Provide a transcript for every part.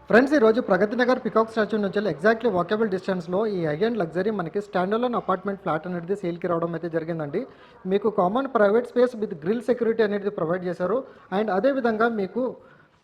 Friends ఈరోజు Pragathi Nagar peacock statue నుంచి exactly walkable డిస్టెన్స్లో ఈ హై అండ్ లగ్జరీ మనకి స్టాండర్లోన్ అపార్ట్మెంట్ ఫ్లాట్ అనేది సేల్కి రావడం అయితే జరిగిందండి. మీకు common private space with grill security అనేది ప్రొవైడ్ చేశారు. అండ్ అదేవిధంగా మీకు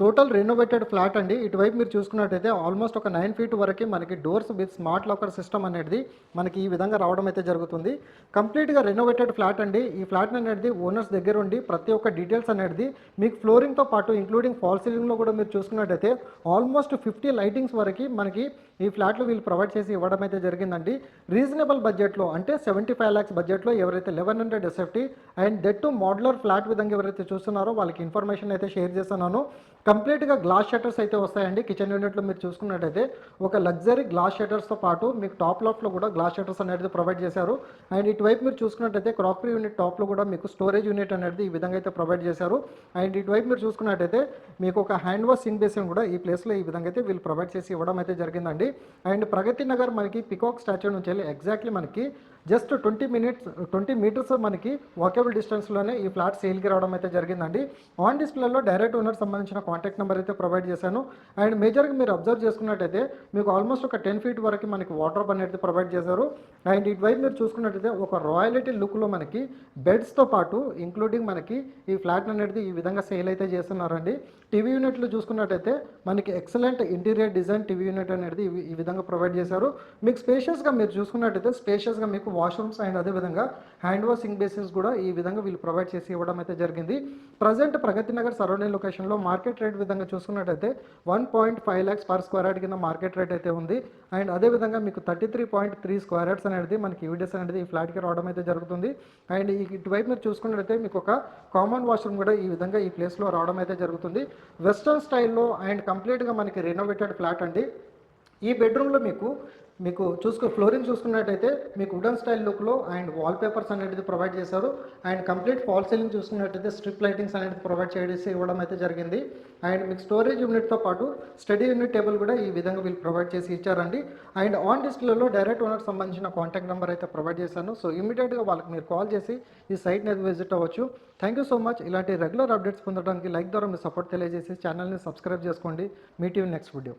టోటల్ రెనోవేటెడ్ ఫ్లాట్ అండి. ఇటువైపు మీరు చూసుకున్నట్టయితే ఆల్మోస్ట్ ఒక 9 ఫీట్ వరకు మనకి doors with smart locker system అనేది మనకి ఈ విధంగా రావడం అయితే జరుగుతుంది. కంప్లీట్గా రెనోవేటెడ్ ఫ్లాట్ అండి. ఈ ఫ్లాట్ అనేది ఓనర్స్ దగ్గర ఉండి ప్రతి ఒక్క డీటెయిల్స్ అనేది మీకు ఫ్లోరింగ్తో పాటు ఇంక్లూడింగ్ ఫాల్ సీలింగ్లో కూడా మీరు చూసుకున్నట్టయితే ఆల్మోస్ట్ 50 లైటింగ్స్ వరకు మనకి ఈ ఫ్లాట్లో వీళ్ళు ప్రొవైడ్ చేసి ఇవ్వడం అయితే జరిగిందండి. రీజనబుల్ బడ్జెట్లో అంటే 75 lakhs బడ్జెట్లో ఎవరైతే 1100 SFT and debt to modular flat విధంగా ఎవరైతే చూస్తున్నారో వాళ్ళకి ఇన్ఫర్మేషన్ అయితే షేర్ చేస్తున్నాను. కంప్లీట్గా గ్లాస్ షట్టర్స్ అయితే వస్తాయండి. కిచెన్ యూనిట్లో మీరు చూసుకున్నట్టయితే ఒక లగ్జరీ గ్లాస్ షట్టర్స్తో పాటు మీకు టాప్ లాఫ్ట్లో కూడా గ్లాస్ షట్టర్స్ అనేది ప్రొవైడ్ చేశారు. అండ్ ఇటువైపు మీరు చూసుకున్నట్టయితే క్రాకరీ యూనిట్ టాప్లో కూడా మీకు స్టోరేజ్ యూనిట్ అనేది ఈ విధంగా అయితే ప్రొవైడ్ చేశారు. అండ్ ఇటువైపు మీరు చూసుకున్నట్టయితే మీకు ఒక హ్యాండ్ వాష్ సింక్ బేసిన్ కూడా ఈ ప్లేస్లో ఈ విధంగా అయితే వీళ్ళు ప్రొవైడ్ చేసి ఇవ్వడం అయితే జరిగిందండి. అండ్ ప్రగతి నగర్ మనకి పికాక్ స్టాచ్యూ నుంచి వెళ్ళి ఎగ్జాక్ట్లీ మనకి జస్ట్ 20 మీటర్స్ మనకి వాకబుల్ డిస్టెన్స్లోనే ఈ ఫ్లాట్ సేల్కి రావడం అయితే జరిగిందండి. ఆన్ డిస్ప్లేలో డైరెక్ట్ ఓనర్ సంబంధించిన కాంటాక్ట్ నెంబర్ అయితే ప్రొవైడ్ చేశాను. అండ్ మేజర్గా మీరు అబ్జర్వ్ చేసుకున్నట్టయితే మీకు ఆల్మోస్ట్ ఒక 10 ఫీట్ వరకు మనకి వాటర్ అనేది ప్రొవైడ్ చేశారు. అండ్ ఇటువైపు మీరు చూసుకున్నట్టయితే ఒక రాయలిటీ లుక్లో మనకి బెడ్స్తో పాటు ఇంక్లూడింగ్ మనకి ఈ ఫ్లాట్ అనేది ఈ విధంగా సేల్ అయితే చేస్తున్నారండి. టీవీ యూనిట్లు చూసుకున్నట్టయితే మనకి excellent interior design TV unit అనేది ఈ విధంగా ప్రొవైడ్ చేశారు. మీకు స్పేషియస్గా మీరు చూసుకున్నట్టయితే స్పేషియస్గా మీకు వాష్రూమ్స్ అండ్ అదేవిధంగా హ్యాండ్ వాష్ సింక్ బేసిన్స్ కూడా ఈ విధంగా వీళ్ళు ప్రొవైడ్ చేసి ఇవ్వడం అయితే జరిగింది. ప్రజెంట్ ప్రగతి నగర్ సరౌండింగ్ లొకేషన్లో మార్కెట్ రేట్ విధంగా చూసుకున్నట్టయితే 1.5 lakhs పర్ స్క్వేర్ యార్డ్ కింద మార్కెట్ రేట్ అయితే ఉంది. అండ్ అదేవిధంగా మీకు 33.3 స్క్వేర్ యార్డ్స్ అనేది మనకి యూడిఎస్ అనేది ఈ ఫ్లాట్కి రావడం అయితే జరుగుతుంది. అండ్ ఇటువైపు మీరు చూసుకున్నట్టయితే మీకు ఒక కామన్ వాష్రూమ్ కూడా ఈ విధంగా ఈ ప్లేస్లో రావడం అయితే జరుగుతుంది. వెస్టర్న్ స్టైల్లో అండ్ కంప్లీట్గా మనకి రెనోవేటెడ్ ఫ్లాట్ అండి. ఈ బెడ్రూమ్లో మీకు ఫ్లోరింగ్ చూసుకున్నట్టయితే మీకు వుడెన్ స్టైల్ లుక్లో అండ్ వాల్ పేపర్స్ అనేది ప్రొవైడ్ చేశారు. అండ్ కంప్లీట్ ఫాల్ సీలింగ్ చూసుకున్నట్టయితే స్ట్రిప్ లైటింగ్స్ అనేది ప్రొవైడ్ చేసి ఇవ్వడం అయితే జరిగింది. అండ్ మీకు స్టోరేజ్ యూనిట్తో పాటు స్టడీ యూనిట్ టేబుల్ కూడా ఈ విధంగా వీళ్ళు ప్రొవైడ్ చేసి ఇచ్చారండి. అండ్ ఆన్ డిస్ప్లేలో డైరెక్ట్ ఓనర్కి సంబంధించిన కాంటాక్ట్ నెంబర్ అయితే ప్రొవైడ్ చేశాను. సో ఇమీడియట్గా వాళ్ళకి మీరు కాల్ చేసి ఈ సైట్ని అయితే విజిట్ అవ్వచ్చు. Thank you so much. ఇలాంటి రెగ్యులర్ అప్డేట్స్ పొందడానికి లైక్ ద్వారా మీ సపోర్ట్ తెలియజేసి ఛానల్ని సబ్స్క్రైబ్ చేసుకోండి. Meet you next video.